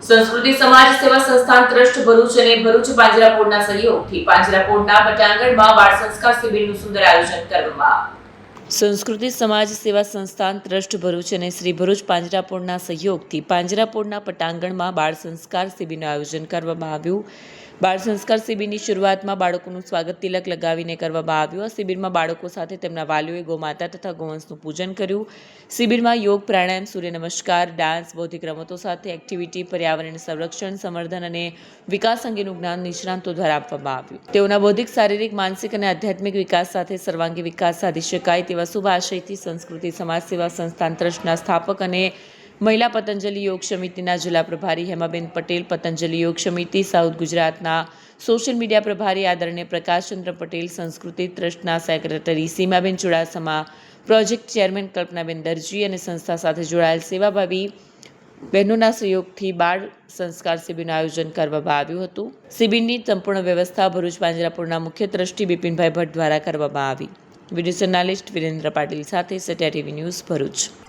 સંસ્કૃતિ સમાજ સેવા સંસ્થાન ટ્રસ્ટ ભરૂચ અને ભરૂચ પાંજરાપોળના સહયોગથી પાંજરાપોળના પટાંગણમાં બાળ સંસ્કાર શિબિરનું સુંદર આયોજન કરવામાં આવ્યું। સંસ્કૃતિ સમાજ સેવા સંસ્થાન ટ્રસ્ટ ભરૂચ અને શ્રી ભરૂચ પાંજરાપોળના સહયોગથી પાંજરાપોળના પટાંગણમાં બાળ સંસ્કાર શિબિરનું આયોજન કરવામાં આવ્યું। બાળ સંસ્કાર શિબિરની શરૂઆતમાં બાળકોનું સ્વાગત તિલક લગાવીને કરવામાં આવ્યું। આ શિબિરમાં બાળકો સાથે તેમના વાલીઓએ ગૌમાતા તથા ગૌવંશનું પૂજન કર્યું। શિબિરમાં યોગ, પ્રાણાયામ, સૂર્ય નમસ્કાર, ડાન્સ, બૌદ્ધિક રમતો સાથે એક્ટિવિટી, પર્યાવરણ સંરક્ષણ, સંવર્ધન અને વિકાસ અંગેનું જ્ઞાન નિષ્ણાંતો દ્વારા આપવામાં આવ્યું। તેઓના બૌદ્ધિક, શારીરિક, માનસિક અને આધ્યાત્મિક વિકાસ સાથે સર્વાંગી વિકાસ સાધી શકાય તેવા શુભ આશયથી સંસ્કૃતિ સમાજ સેવા સંસ્થાન ટ્રસ્ટના સ્થાપક અને મહિલા પતંજલિ યોગ સમિતિના જિલ્લા પ્રભારી હેમાબેન પટેલ, પતંજલિ યોગ સમિતિ સાઉથ ગુજરાતના સોશિયલ મીડિયા પ્રભારી આદરણીય પ્રકાશચંદ્ર પટેલ, સંસ્કૃતિ ટ્રસ્ટના secretary સીમાબેન Chudasama, project chairman Kalpanaben દરજી અને સંસ્થા સાથે જોડાયેલ સેવાભાવી બહેનોના સહયોગથી બાળ સંસ્કાર શિબિરનું આયોજન કરવામાં આવ્યું હતું। શિબિરની સંપૂર્ણ વ્યવસ્થા ભરૂચ પાંજરાપોળના મુખ્ય ટ્રસ્ટી બિપિનભાઈ ભટ્ટ દ્વારા કરવામાં આવી। વિડીયો જર્નાલિસ્ટ વિરેન્દ્ર પાટીલ સાથે સત્યા ટીવી ન્યૂઝ ભરૂચ।